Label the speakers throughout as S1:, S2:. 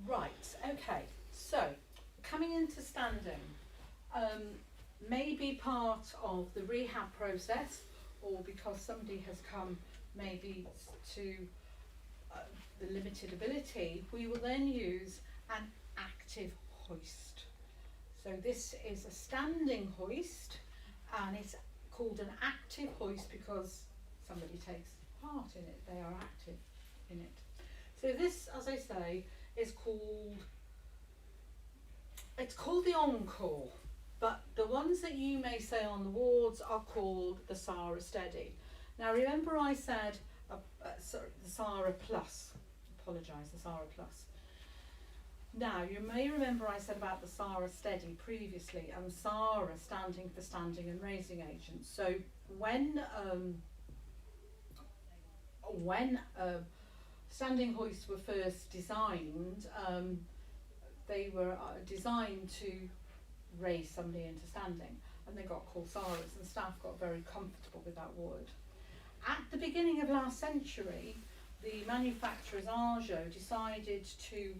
S1: Right, okay, so coming into standing, may be part of the rehab process, or because somebody has come maybe to the limited ability, we will then use an active hoist. So this is a standing hoist, and it's called an active hoist because somebody takes part in it, they are active in it. So this, as I say, is called, it's called the Encore, but the ones that you may say on the wards are called the Sara Steady. Now remember I said sorry, the Sara Plus, apologise, the Sara Plus. Now you may remember I said about the Sara Steady previously, and Sara standing for standing and raising agents. So when standing hoists were first designed, they were designed to raise somebody into standing, and they got called Saras, and staff got very comfortable with that word. At the beginning of last century, the manufacturers Arjo decided to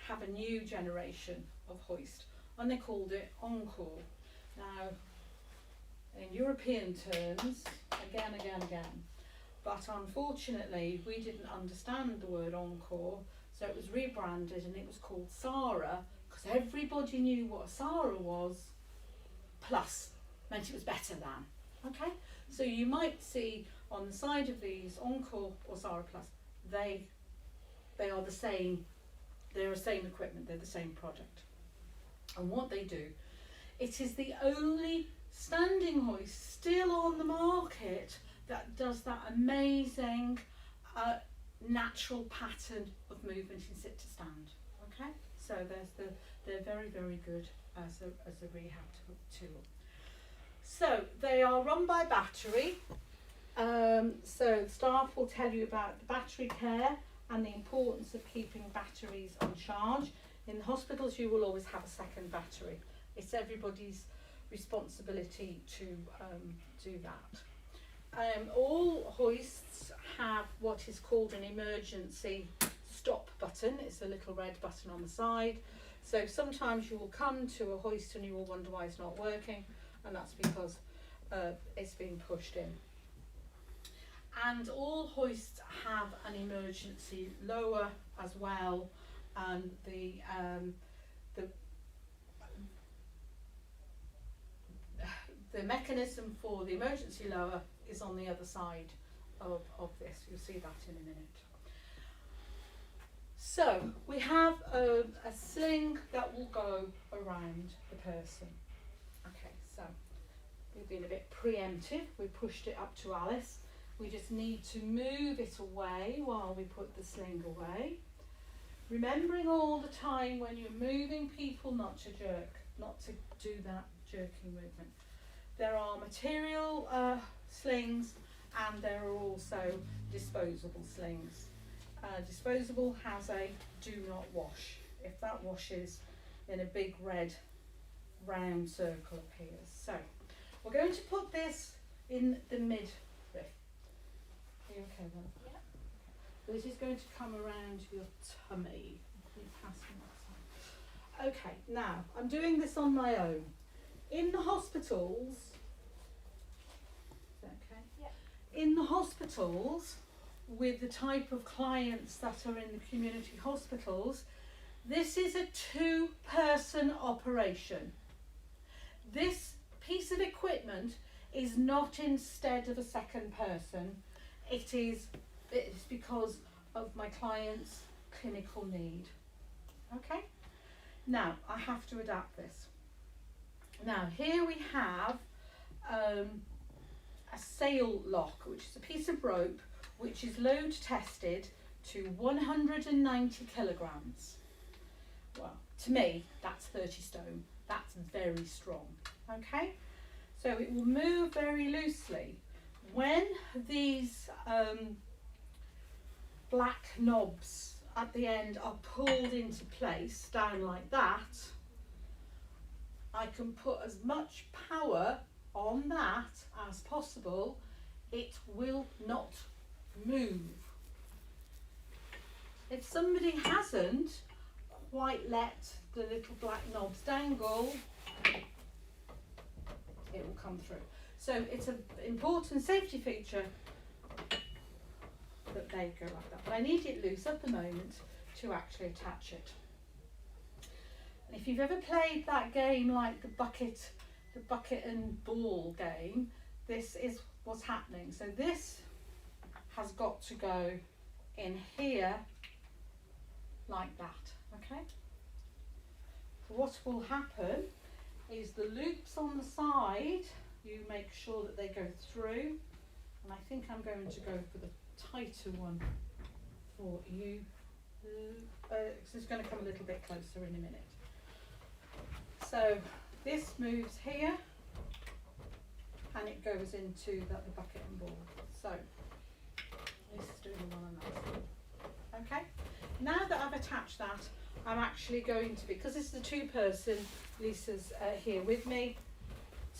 S1: have a new generation of hoist, and they called it Encore. Now, in European terms, again, but unfortunately we didn't understand the word Encore, so it was rebranded and it was called Sara, because everybody knew what a Sara was, plus meant it was better than. Okay, so you might see on the side of these Encore or Sara Plus, they are the same, they're the same equipment, they're the same product. And what they do, it is the only standing hoist still on the market that does that amazing natural pattern of movement in sit to stand. Okay, so they're very, very good as a rehab tool. So they are run by battery. So staff will tell you about the battery care and the importance of keeping batteries on charge. In the hospitals you will always have a second battery. It's everybody's responsibility to do that. All hoists have what is called an emergency stop button. It's a little red button on the side. So sometimes you will come to a hoist and you will wonder why it's not working, and that's because it's being pushed in. And all hoists have an emergency lower as well, and the mechanism for the emergency lower is on the other side of this. You'll see that in a minute. So we have a sling that will go around the person. Okay, so we've been a bit preemptive. We pushed it up to Alice. We just need to move it away while we put the sling away. Remembering all the time when you're moving people not to jerk, not to do that jerking movement. There are material slings, and there are also disposable slings. Disposable has a do not wash. If that washes, then a big red round circle appears. So we're going to put this in the midriff. Are you okay then? Yeah. So this is going to come around your tummy. Can you pass me that side? Okay, now I'm doing this on my own. In the hospitals, is that okay? Yeah. In the hospitals, with the type of clients that are in the community hospitals, this is a two-person operation. This piece of equipment is not instead of a second person. It's because of my client's clinical need. Okay? Now, I have to adapt this. Now, here we have a sail lock, which is a piece of rope which is load tested to 190 kilograms. Well, to me, that's 30 stone. That's very strong. Okay? So it will move very loosely. When these black knobs at the end are pulled into place down like that, I can put as much power on that as possible. It will not move. If somebody hasn't quite let the little black knobs dangle, it will come through. So it's an important safety feature that they go like that. But I need it loose at the moment to actually attach it. And if you've ever played that game like the bucket and ball game, this is what's happening. So this has got to go in here like that, okay? So what will happen is the loops on the side, you make sure that they go through, and I think I'm going to go for the tighter one for you. So it's going to come a little bit closer in a minute. So this moves here and it goes into the bucket and ball. So this is doing the one on that side. Okay, now that I've attached that, I'm actually going to be, because this is a two-person, Lisa's here with me,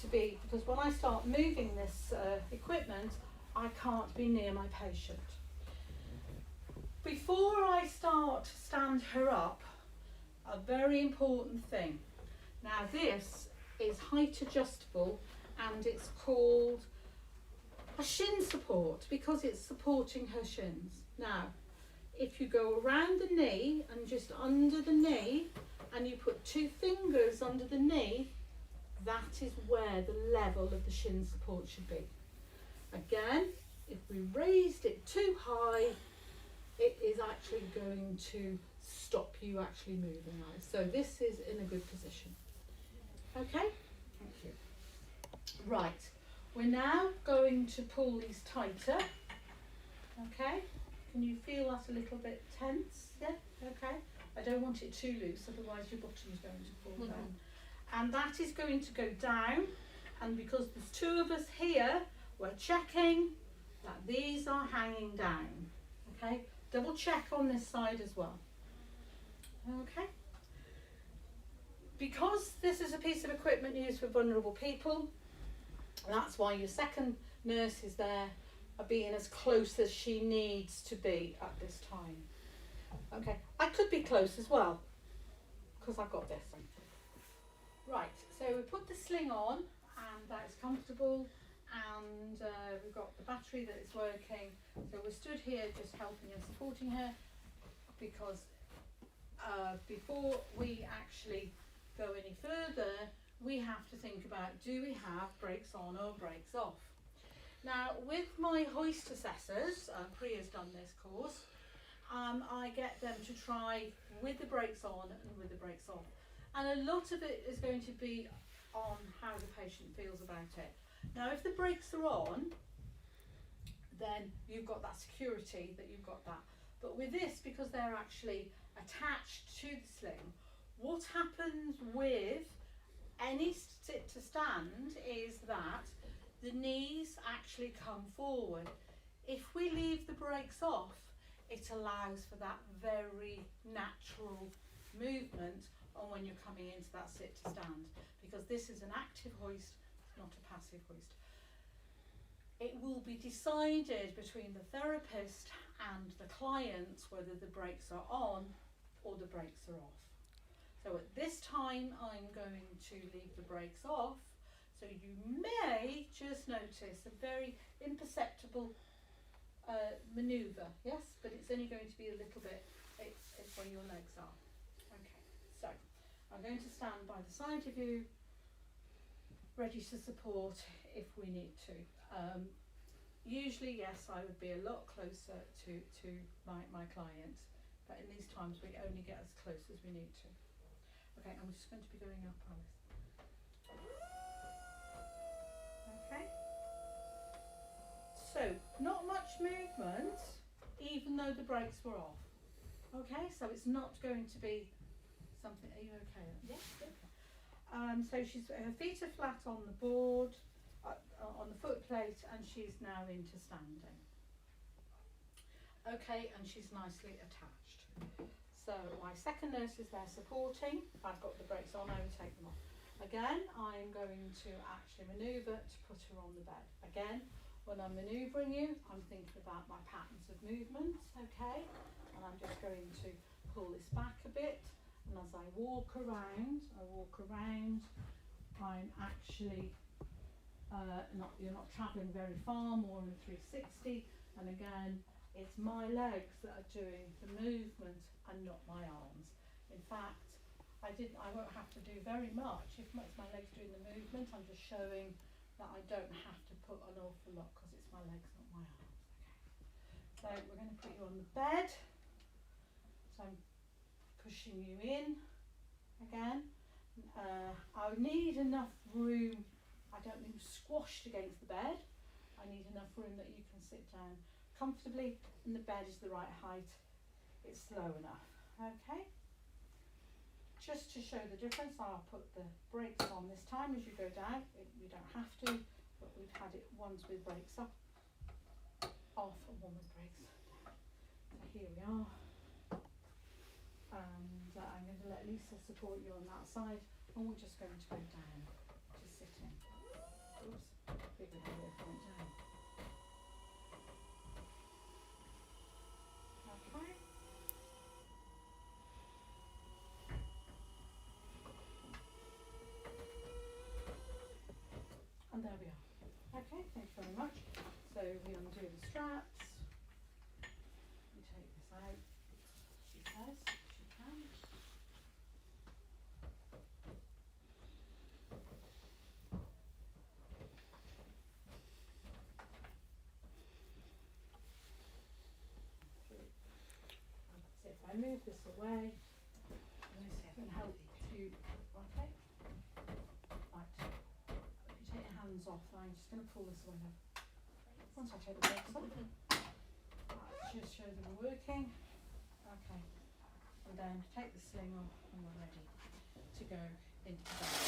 S1: because when I start moving this equipment, I can't be near my patient. Before I start to stand her up, a very important thing. Now this is height adjustable and it's called a shin support because it's supporting her shins. Now, if you go around the knee and just under the knee and you put 2 fingers under the knee, that is where the level of the shin support should be. Again, if we raised it too high, it is actually going to stop you actually moving. So this is in a good position. Okay, thank you. Right, we're now going to pull these tighter. Okay, can you feel that a little bit tense? Yeah, okay. I don't want it too loose, otherwise your bottom is going to fall down. And that is going to go down, and because there's 2 of us here, we're checking that these are hanging down. Okay, double check on this side as well. Okay. Because this is a piece of equipment used for vulnerable people, that's why your second nurse is there, being as close as she needs to be at this time. Okay, I could be close as well, because I've got this. Right, so we put the sling on, and that is comfortable, and we've got the battery that is working. So we're stood here just helping and supporting her, because before we actually go any further, we have to think about, do we have brakes on or brakes off? Now, with my hoist assessors, Priya's done this course, I get them to try with the brakes on and with the brakes off. And a lot of it is going to be on how the patient feels about it. Now, if the brakes are on, then you've got that security that you've got that. But with this, because they're actually attached to the sling, what happens with any sit to stand is that the knees actually come forward. If we leave the brakes off, it allows for that very natural movement on when you're coming into that sit to stand, because this is an active hoist, not a passive hoist. It will be decided between the therapist and the client whether the brakes are on or the brakes are off. So at this time I'm going to leave the brakes off, so you may just notice a very imperceptible manoeuvre, yes, but it's only going to be a little bit, it's where your legs are. Okay, so I'm going to stand by the side of you, ready to support if we need to. Usually, yes, I would be a lot closer to my client, but in these times we only get as close as we need to. Okay, I'm just going to be going up, Alice. Okay. So, not much movement, even though the brakes were off. Okay, so it's not going to be something. Are you okay? Yes. Okay. So her feet are flat on the board, on the foot plate, and she's now into standing. Okay, and she's nicely attached. So my second nurse is there supporting. If I've got the brakes on, I will take them off. Again, I'm going to actually manoeuvre to put her on the bed. Again, when I'm manoeuvring you, I'm thinking about my patterns of movements, okay? And I'm just going to pull this back a bit, and as I walk around, I'm actually you're not travelling very far, more than 360, and again, it's my legs that are doing the movement and not my arms. In fact, I won't have to do very much if it's my legs doing the movement. I'm just showing that I don't have to put an awful lot because it's my legs, not my arms. Okay. So we're going to put you on the bed. So I'm pushing you in again. I need enough room. I don't need squashed against the bed. I need enough room that you can sit down comfortably and the bed is the right height. It's low enough. Okay. Just to show the difference, I'll put the brakes on this time as you go down. You don't have to, but we've had it ones with brakes up, off, and one with brakes down. So here we are. And I'm going to let Lisa support you on that side, and we're just going to go down to sitting. Oops, bigger than we're going down. Okay. And there we are. Okay, thank you very much. So we undo the straps. You take this out. She says she can. So if I move this away, this can help you. Okay. Right. If you take your hands off, I'm just going to pull this away now. Once I take the brakes off, that just shows that we're working. Okay. And then take the sling off and we're ready to go into the bed.